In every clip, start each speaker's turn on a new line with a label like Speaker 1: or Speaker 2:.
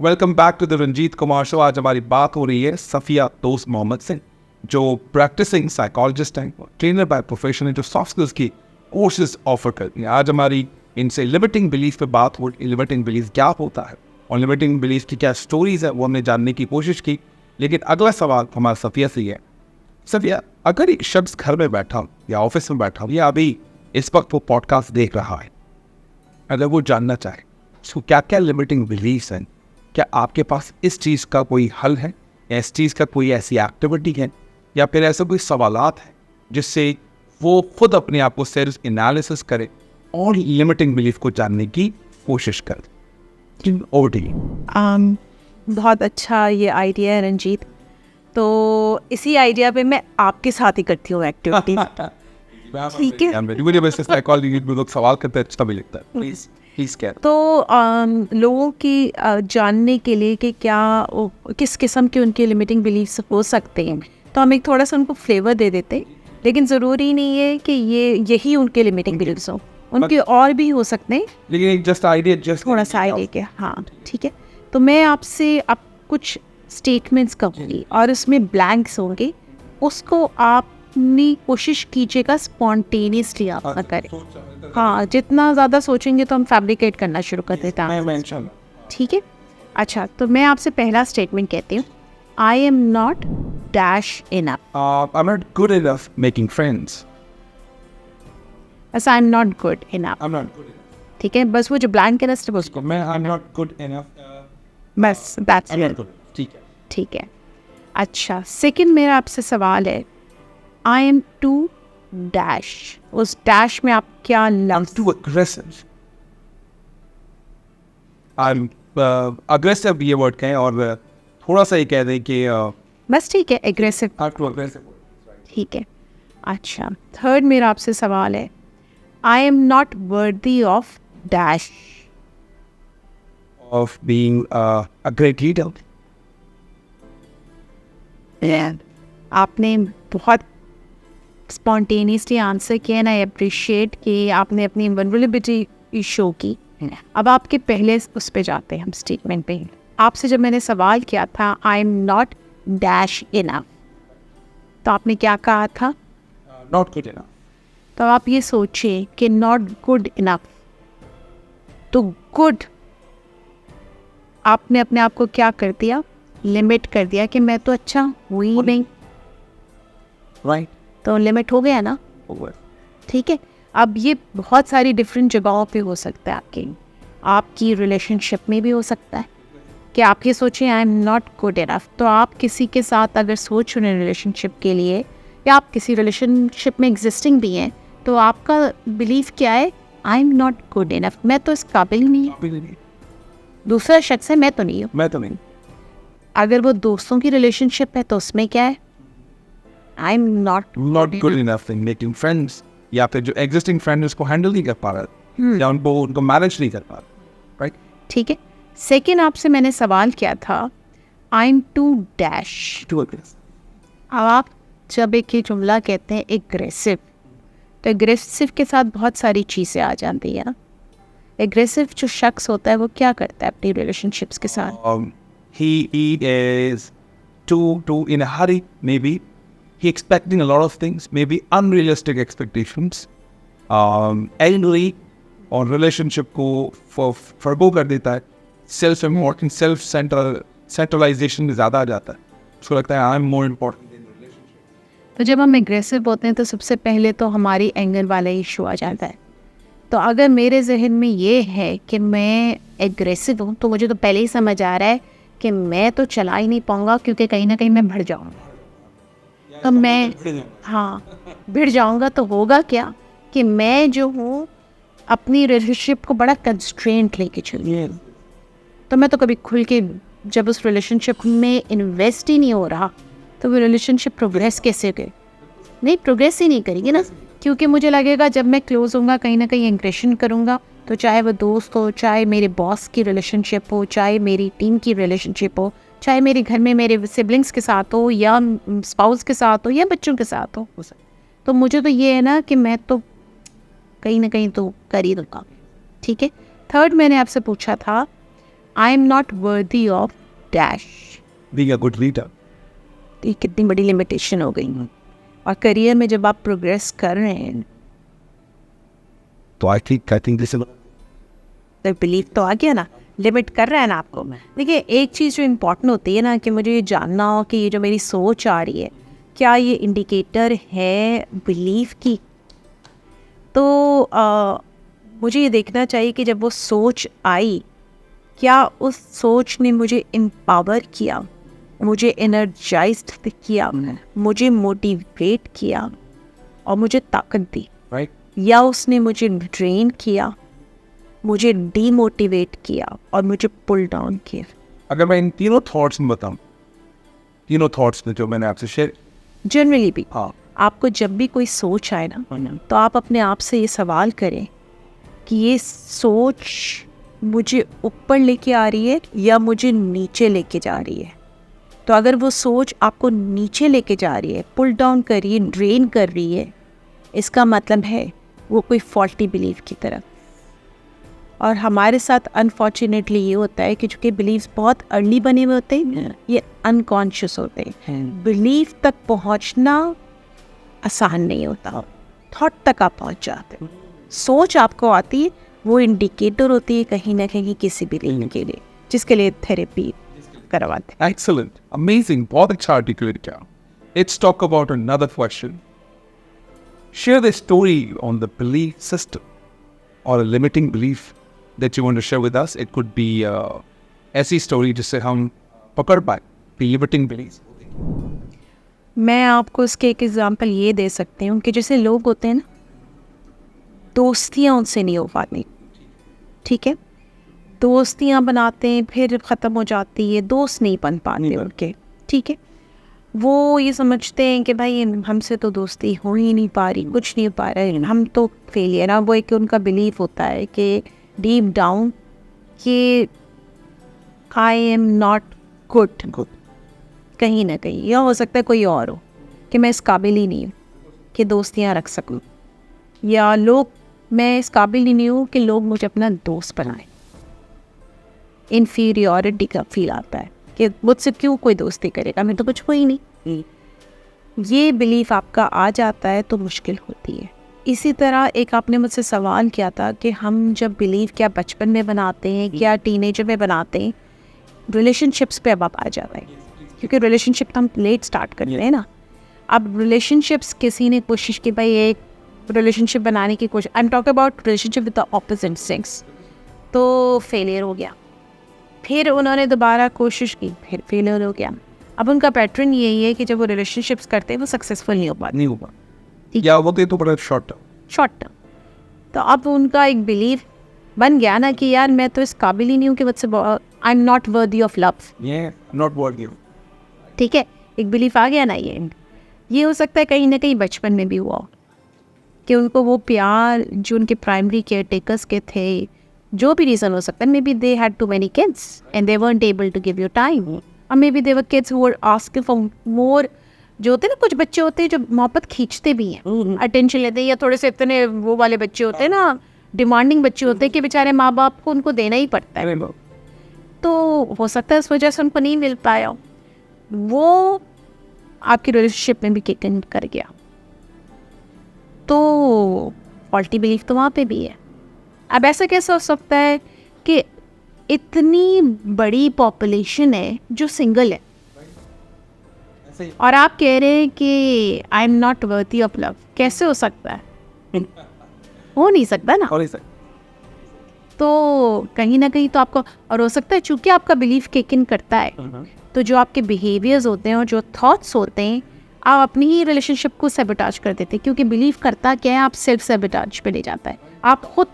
Speaker 1: Welcome back to the Ranjit Kumar show. आज हमारी बात हो रही है सफिया दोस्त मोहम्मद से, जो प्रैक्टिसिंग साइकोलॉजिस्ट हैं, ट्रेनर बाय प्रोफेशन है, जो सॉफ्ट स्किल्स की कोर्सेज ऑफर करती हैं। आज हमारी इनसे लिमिटिंग बिलीफ पे बात हो, लिमिटिंग बिलीफ क्या होता है और लिमिटिंग बिलीफ की क्या स्टोरीज है वो हमने जानने की कोशिश की। लेकिन अगला सवाल हमारा सफिया से ही है। सफिया, अगर एक शख्स घर में बैठा हो या ऑफिस में बैठा हो या अभी इस वक्त वो पॉडकास्ट देख रहा है, अगर वो जानना चाहे उसको क्या क्या लिमिटिंग बिलीफ्स हैं, क्या आपके पास इस चीज़ का कोई हल है या इस चीज़ का कोई ऐसी एक्टिविटी है या फिर ऐसे कोई सवालात हैं जिससे वो खुद अपने आप को सेल्फ एनालिसिस करे और लिमिटिंग बिलीफ को जानने की कोशिश करे। Over to you.
Speaker 2: बहुत अच्छा ये आइडिया है रंजीत। तो इसी आइडिया पे मैं आपके साथ ही करती हूँ एक्टिविटी। ठीक है।
Speaker 1: मुझे वैसे साइकोलॉजी में लोग सवाल करते हैं, अच्छा भी लगता है। प्लीज क्या
Speaker 2: तो लोगों की जानने के लिए कि क्या किस किस्म के उनके लिमिटिंग बिलीफ्स हो सकते हैं, तो हम एक थोड़ा सा उनको फ्लेवर दे देते हैं। लेकिन ज़रूरी नहीं है कि यही उनके लिमिटिंग बिलीफ्स हो, उनके और भी हो सकते हैं।
Speaker 1: लेकिन जस्ट आइडिया, जस्ट
Speaker 2: थोड़ा सा आइडिया के, हाँ ठीक है। तो मैं आपसे अब कुछ स्टेटमेंट्स कहूँगी और उसमें ब्लैंक्स होंगे, उसको आपने कोशिश कीजिएगा स्पॉन्टेनियसली आप ना करें। हाँ, जितना ज़्यादा सोचेंगे तो हम फैब्रिकेट करना शुरू कर देते हैं। ठीक है। अच्छा, तो मैं आपसे पहला स्टेटमेंट कहती हूँ, I am not dash enough.
Speaker 1: I am not good enough making friends.
Speaker 2: बस I am not good enough.
Speaker 1: I am not good enough.
Speaker 2: ठीक है, बस वो जो ब्लैंक है ना सिर्फ उसको,
Speaker 1: मैं आई एम नॉट गुड इनफ,
Speaker 2: बस दैट्स इट।
Speaker 1: ठीक है,
Speaker 2: ठीक है। अच्छा, सेकंड मेरा आपसे सवाल है, आई एम टू डैश। उस डैश में आप क्या लफ्ज़?
Speaker 1: Too aggressive. I am aggressive ये वर्ड कहें और थोड़ा सा ये कह दें कि
Speaker 2: बस ठीक है, एग्रेसिव।
Speaker 1: To aggressive.
Speaker 2: ठीक है। अच्छा, थर्ड मेरा आपसे सवाल है, I am not worthy of dash.
Speaker 1: Of being a great leader.
Speaker 2: आपने बहुत स्पॉन्टेनियसली आंसर किया एंड आई अप्रिशिएट कि आपने अपनी वल्नरेबिलिटी शो की। अब आपके पहले उस पे जाते हैं हम, स्टेटमेंट पे। आपसे जब मैंने सवाल किया था I am not dash enough, तो आपने क्या कहा था?
Speaker 1: Not good enough.
Speaker 2: तो आप ये सोचिए कि नॉट गुड इनफ, तो गुड आपने अपने आप को क्या कर दिया? लिमिट कर दिया कि मैं तो अच्छा हुई ही नहीं।
Speaker 1: राइट।
Speaker 2: तो लिमिट हो गया ना। ठीक है। अब ये बहुत सारी डिफरेंट जगहों पे हो सकता है, आपकी रिलेशनशिप में भी हो सकता है कि आप ये सोचें आई एम नॉट गुड इनफ। तो आप किसी के साथ अगर सोच रहे हैं रिलेशनशिप के लिए, या आप किसी रिलेशनशिप में एग्जिस्टिंग भी हैं, तो आपका बिलीफ क्या है? I am not good enough, मैं तो इस काबिल नहीं हूँ। दूसरा शख्स है, मैं तो नहीं हूँ।
Speaker 1: मैं तो नहीं।
Speaker 2: अगर वो दोस्तों की रिलेशनशिप है तो उसमें क्या है? I am not
Speaker 1: good enough in making friends, या फिर जो एग्जिस्टिंग फ्रेंड उसको हैंडल नहीं कर पा रहा या उनको मैनेज नहीं कर पा रहा। राइट।
Speaker 2: ठीक है। सेकेंड आपसे मैंने सवाल किया था, I am too dash.
Speaker 1: Too aggressive.
Speaker 2: अब आप जब एक ही जुमला कहते हैं एग्रेसिव, तो एग्रेसिव के साथ बहुत सारी चीज़ें आ जाती है ना। एग्रेसिव जो शख्स होता है वो क्या करता है अपनी रिलेशनशिप्स के साथ?
Speaker 1: He is too in a hurry, maybe. He expecting a lot of things, maybe unrealistic expectations. Angry और relationship को forgo कर देता है। Self-important, self-centralization ज़्यादा आ जाता है। उसको लगता है I'm more important than relationship.
Speaker 2: तो जब हम एग्रेसिव होते हैं तो सबसे पहले तो हमारी एंगर वाला इशू आ जाता है। तो अगर मेरे जहन में ये है कि मैं एग्रेसिव हूँ, तो मुझे तो पहले ही समझ आ रहा है कि मैं तो चला ही नहीं पाऊँगा, क्योंकि कहीं ना कहीं मैं भड़ जाऊँगा। तो मैं, हाँ, भिड़ जाऊँगा तो होगा क्या कि मैं जो हूँ अपनी रिलेशनशिप को बड़ा कंस्ट्रेंट लेके चलूँ। तो मैं तो कभी खुल के, जब उस रिलेशनशिप में इन्वेस्ट ही नहीं हो रहा, तो वो रिलेशनशिप प्रोग्रेस कैसे करे? नहीं, प्रोग्रेस ही नहीं करेगी ना, क्योंकि मुझे लगेगा जब मैं क्लोज होऊंगा, कहीं ना कहीं एग्रेशन करूँगा, तो चाहे वो दोस्त हो, चाहे मेरे बॉस की रिलेशनशिप हो, चाहे मेरी टीम की रिलेशनशिप हो, चाहे मेरे घर में मेरे सिबलिंग्स के साथ हो, या स्पाउस के साथ हो, या बच्चों के साथ हो। तो मुझे तो ये है ना कि मैं तो कहीं ना कहीं तो कर ही दूँगा। ठीक है। थर्ड मैंने आपसे पूछा था, I am not worthy of dash.
Speaker 1: Being a good leader.
Speaker 2: ये कितनी बड़ी लिमिटेशन हो गई। और करियर में जब आप प्रोग्रेस कर रहे हैं
Speaker 1: तो I think this is
Speaker 2: तो बिलीव तो आ गया ना, लिमिट कर रहा है ना आपको। देखिए एक चीज़ जो इम्पोर्टेंट होती है ना कि मुझे ये जानना हो कि ये जो मेरी सोच आ रही है क्या ये इंडिकेटर है बिलीव की। तो मुझे ये देखना चाहिए कि जब वो सोच आई क्या उस सोच ने मुझे एम्पावर किया, मुझे एनर्जाइज्ड किया, मुझे मोटिवेट किया और मुझे ताकत दी,
Speaker 1: right.
Speaker 2: या उसने मुझे ड्रेन किया, मुझे डीमोटिवेट किया और मुझे पुल डाउन किया।
Speaker 1: अगर मैं इन तीनों थॉट्स में बताऊं, तीनों थॉट्स में जो मैंने आपसे शेयर,
Speaker 2: जनरली भी
Speaker 1: हाँ,
Speaker 2: आपको जब भी कोई सोच आए ना तो आप अपने आप से ये सवाल करें कि ये सोच मुझे ऊपर लेके आ रही है या मुझे नीचे लेके जा रही है। तो अगर वो सोच आपको नीचे लेके जा रही है, पुल डाउन कर रही है, ड्रेन कर रही है, इसका मतलब है वो कोई फॉल्टी बिलीव की तरफ। और हमारे साथ अनफॉर्चुनेटली ये होता है कि चूँकि बिलीव्स बहुत अर्ली बने हुए होते हैं, ये अनकॉन्शियस होते हैं। बिलीव तक पहुँचना आसान नहीं होता, थॉट तक आप पहुँच जाते हो। सोच आपको आती है, वो इंडिकेटर होती है कहीं ना कहीं किसी बिलीव के लिए, जिसके लिए थेरेपी करवाते हैं।
Speaker 1: excellent, amazing, बहुत अच्छा articulate किया। Let's talk about another question. Share the story on the belief system or a limiting belief that you want to share with us. It could be ऐसी story जिससे हम पकड़ पाए limiting beliefs.
Speaker 2: मैं आपको इसके एक एग्जांपल ये दे सकती हूँ कि जैसे लोग होते हैं ना, दोस्तियाँ उनसे नहीं हो पाती, ठीक है, दोस्तियाँ बनाते हैं फिर ख़त्म हो जाती है, दोस्त नहीं बन पाते उनके, ठीक है। वो ये समझते हैं कि भाई हमसे तो दोस्ती हो ही नहीं पा रही, कुछ नहीं हो पा रहा है, हम तो फेलियर। ना वो एक उनका बिलीफ होता है कि डीप डाउन कि आई एम नॉट गुड, कहीं ना कहीं, या हो सकता है कोई और हो कि मैं इस काबिल ही नहीं हूँ कि दोस्तियाँ रख सकूँ, या लोग, मैं इस काबिल ही नहीं हूँ कि लोग मुझे अपना दोस्त बनाएं। इन्फीरियॉरिटी का फील आता है कि मुझसे क्यों कोई दोस्ती करेगा, मैं तो कुछ हो ही नहीं। ये बिलीफ आपका आ जाता है तो मुश्किल होती है। इसी तरह एक आपने मुझसे सवाल किया था कि हम जब बिलीव क्या बचपन में बनाते हैं, क्या टीनेजर में बनाते हैं, रिलेशनशिप्स पे अब आप आ जाता है, क्योंकि रिलेशनशिप तो हम लेट स्टार्ट करते हैं ना। अब रिलेशनशिप्स किसी ने कोशिश की, भाई एक रिलेशनशिप बनाने की कोशिश, I am talk about relationship with the opposite sex, तो फेलियर हो गया, फिर उन्होंने दोबारा कोशिश की, फिर फेलियर हो गया। अब उनका पैटर्न यही है कि जब वो रिलेशनशिप्स करते हैं वो सक्सेसफुल नहीं हो पाते,
Speaker 1: नहीं होगा, या वो तो बड़ा शॉर्ट
Speaker 2: टर्म। तो अब उनका एक बिलीफ बन गया ना कि यार मैं तो इस काबिल ही नहीं हूँ कि मुझसे, आई am not worthy of love,
Speaker 1: not worthy,
Speaker 2: ठीक है, एक बिलीफ आ गया ना। ये हो सकता है कहीं ना कहीं बचपन में भी हुआ हो कि उनको वो प्यार जो उनके प्राइमरी केयर टेकर्स के थे, जो भी रीज़न हो सकता है, maybe they had too many kids and they weren't able to give you time, और maybe they were kids who were asking for more. जो होते हैं ना, कुछ बच्चे होते हैं जो मोहब्बत खींचते भी हैं, अटेंशन लेते हैं, या थोड़े से इतने वो वाले बच्चे होते हैं ना, डिमांडिंग बच्चे होते हैं कि बेचारे माँ बाप को उनको देना ही पड़ता है। तो हो सकता है इस वजह से उनको नहीं मिल पाया, वो आपकी रिलेशनशिप में भी किक इन कर गया। तो फॉल्टी बिलीफ तो वहाँ पे भी है। अब ऐसा कैसे हो सकता है कि इतनी बड़ी पॉपुलेशन है जो सिंगल है और आप कह रहे हैं कि आई am not worthy of love? कैसे हो सकता है? हो नहीं सकता ना। तो कहीं ना कहीं तो आपको, और हो सकता है चूंकि आपका बिलीफ किक इन करता है तो जो आपके बिहेवियर्स होते हैं और जो थॉट्स होते हैं, आप अपनी ही रिलेशनशिप को सैबोटाज कर देते हैं, क्योंकि बिलीव करता क्या है, आप सेल्फ सैबोटाज पे ले जाता है। आप खुद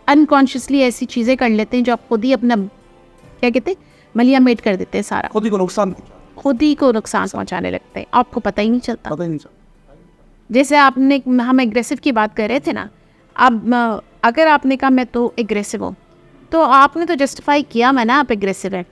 Speaker 2: अनकॉन्शियसली ऐसी चीज़ें कर लेते हैं जो आप खुद ही अपना, क्या कहते हैं, मलिया मेट कर देते हैं, सारा खुद ही को नुकसान पहुंचाने लगते हैं, आपको पता ही नहीं चलता। जैसे आपने, हम एग्रेसिव की बात कर रहे थे ना, अब अगर आपने कहा मैं तो एग्रेसिव हूँ, तो आपने तो जस्टिफाई किया मैं ना आप एग्रेसिव है।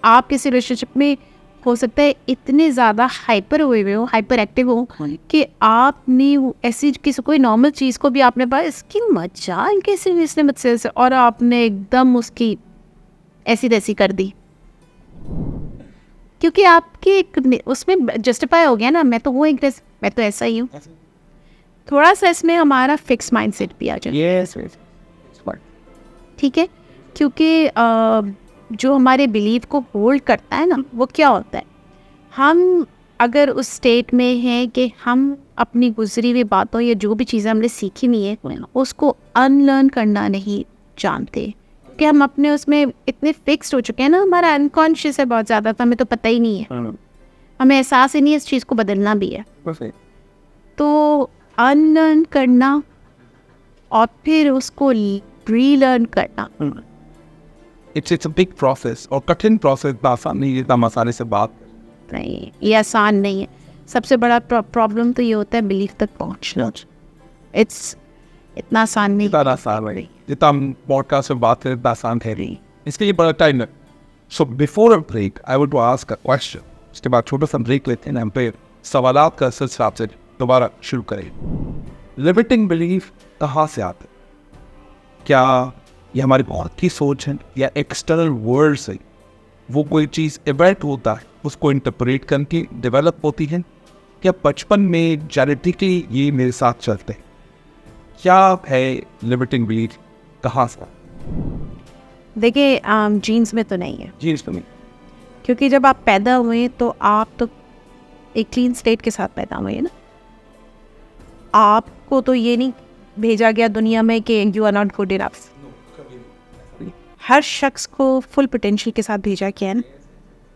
Speaker 2: आप किसी रिलेशनशिप में हो सकता है इतने ज़्यादा हाइपर हुए हो, हाइपर एक्टिव हो कि आपने ऐसी किसी कोई नॉर्मल चीज़ को भी आपने पाया, इसकी मजाक कैसे इसने मुझसे, और आपने एकदम उसकी ऐसी तैसी कर दी, क्योंकि आपके उसमें जस्टिफाई हो गया ना, मैं तो हूँ एग्रेसिव, मैं तो ऐसा ही हूँ। थोड़ा सा इसमें हमारा फिक्स माइंडसेट भी आ जाए।
Speaker 1: यस,
Speaker 2: ठीक है, क्योंकि जो हमारे बिलीव को होल्ड करता है ना, वो क्या होता है, हम अगर उस स्टेट में हैं कि हम अपनी गुजरी हुई बातों या जो भी चीज़ें हमने सीखी नहीं है उसको अनलर्न करना नहीं जानते, कि हम अपने उसमें इतने फिक्स्ड हो चुके हैं ना, हमारा अनकॉन्शियस है बहुत ज़्यादा, तो हमें तो पता ही नहीं है, हमें एहसास ही नहीं है इस चीज़ को बदलना भी है। तो अनलर्न करना और फिर उसको रीलर्न करना,
Speaker 1: इट्स अ बिग प्रोसेस, और कठिन प्रोसेस, आसान नहीं जितना मसाले से बात
Speaker 2: नहीं, ये आसान नहीं है। सबसे बड़ा प्रॉब्लम तो ये होता है बिलीफ तक पहुंचना। इट्स इतना आसान नहीं,
Speaker 1: जितना आसान है, जितना हम पॉडकास्ट में बात करें इतना आसान है नहीं, इसके लिए बड़ा टाइम लग। So before a break I want to ask a question, उसके बाद छोटा सा ब्रेक लेते हैं, हम पे सवालात का सिलसिला आपसे दोबारा शुरू करें। लिमिटिंग बिलीफ कहाँ से आते हैं? क्या ये हमारी बहुत की सोच है या एक्सटर्नल वर्ल्ड से वो कोई चीज़ इवेंट होता है उसको इंटरप्रेट करके डेवलप होती है, क्या बचपन में जेनेटिकली ये मेरे साथ चलते हैं? क्या है लिमिटिंग बिलीफ, कहाँ से?
Speaker 2: देखिए जीन्स में तो नहीं है,
Speaker 1: जीन्स में नहीं,
Speaker 2: क्योंकि जब आप पैदा हुए तो आप तो एक क्लीन स्लेट के साथ पैदा हुए ना, आपको तो ये नहीं भेजा गया दुनिया में कि you are not good enough. हर शख्स को फुल पोटेंशियल के साथ भेजा गया है ना,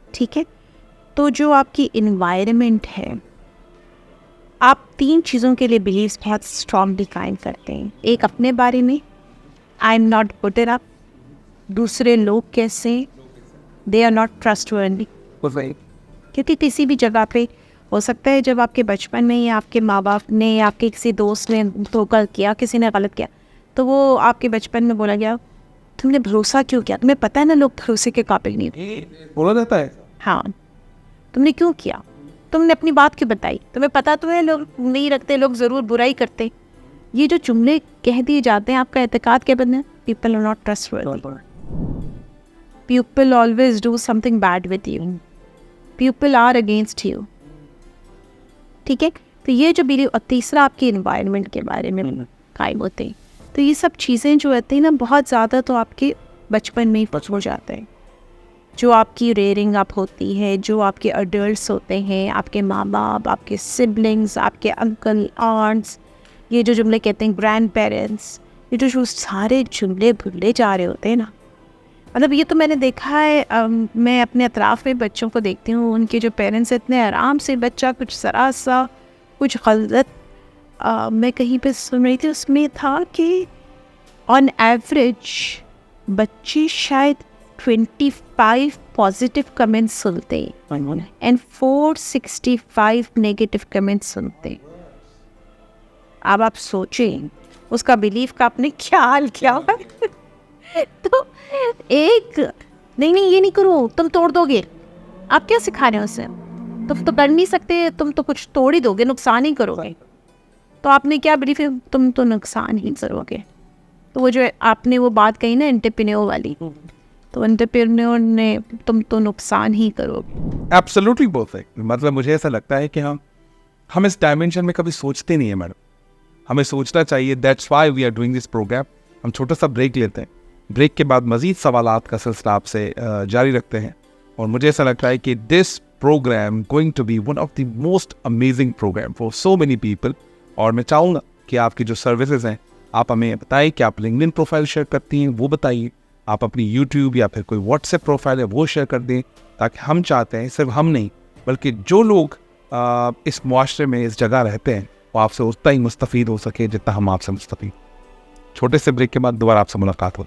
Speaker 2: ठीक है। तो जो आपकी इन्वायरमेंट है, आप 3 चीज़ों के लिए बिलीव्स बहुत स्ट्रॉन्गली कायम करते हैं। एक अपने बारे में, आई एम नॉट गुड इनफ, दूसरे लोग कैसे, दे आर नॉट ट्रस्टवर्दी। क्योंकि किसी भी जगह पे हो सकता है जब आपके बचपन में या आपके माँ बाप ने या आपके किसी दोस्त ने धोखा किया, किसी ने गलत किया, तो वो आपके बचपन में बोला गया तुमने भरोसा क्यों किया, तुम्हें पता है ना लोग भरोसे के काबिल नहीं थे।
Speaker 1: बोला जाता है
Speaker 2: हाँ, तुमने क्यों किया, तुमने अपनी बात क्यों बताई, तुम्हें पता तो है लोग नहीं रखते, लोग ज़रूर बुराई करते। ये जो जुमले कह दिए जाते हैं, आपका एतकाद क्या बनना है? People are not trustworthy, people always do something bad with you, people are against you, ठीक है। तो ये जो बिलीव, और तीसरा आपके इन्वायरमेंट के बारे में कायम होते हैं। तो ये सब चीज़ें जो होती हैं ना, बहुत ज़्यादा तो आपके बचपन में ही हो जाते हैं। जो आपकी रेयरिंग अप होती है, जो आपके अडल्ट्स होते हैं, आपके माँ बाप, आपके सिबलिंग्स, आपके अंकल आंट्स, ये जो जुमले कहते हैं ग्रैंड पेरेंट्स, ये जो सारे जुमले भूले जा रहे होते हैं ना, मतलब ये तो मैंने देखा है। मैं अपने अतराफ़ में बच्चों को देखती हूँ, उनके जो पेरेंट्स इतने आराम से, बच्चा कुछ ज़रा सा कुछ गलत, मैं कहीं पे सुन रही थी, उसमें था कि ऑन एवरेज बच्चे शायद 25 पॉजिटिव कमेंट्स सुनते हैं एंड 465 नेगेटिव कमेंट्स सुनते हैं। अब आप सोचें उसका बिलीफ का आपने क्या हाल किया हुआ है। तो एक नहीं ये नहीं करो, तुम तोड़ दोगे, आप क्या सिखा रहे हो उसे? तुम तो कर नहीं सकते, तुम तो कुछ तोड़ ही दोगे, नुकसान ही करोगे। तो आपने क्या बिलीफ है? तुम तो नुकसान ही करोगे। तो वो जो आपने वो बात कही ना एंटरप्रेन्योर वाली, तो एंटरप्रेन्योर ने तुम तो नुकसान ही करोगे।
Speaker 1: Absolutely perfect. मतलब मुझे ऐसा लगता है कि हम इस डायमेंशन में कभी सोचते नहीं है मैडम, हमें सोचना चाहिए। That's why we are doing this programme. हम छोटा सा ब्रेक लेते हैं, ब्रेक के बाद मज़ीद सवालात का सिलसिला आपसे जारी रखते हैं। और मुझे ऐसा लगता है कि this programme going to be one of the most amazing programme for so many people. और मैं चाहूँगा कि आपकी जो सर्विसेज हैं आप हमें बताइए कि आप लिंक्डइन प्रोफाइल शेयर करती हैं, वो बताइए। आप अपनी यूट्यूब या फिर कोई व्हाट्सएप प्रोफाइल है वो शेयर कर दें, ताकि हम चाहते हैं, सिर्फ हम नहीं बल्कि जो लोग इस मुआशरे में इस जगह रहते हैं वो आपसे उतना ही मुस्तफ़ीद हो सके जितना हम आपसे मुस्तफ़ीद। छोटे से ब्रेक के बाद दोबारा आपसे मुलाकात हो।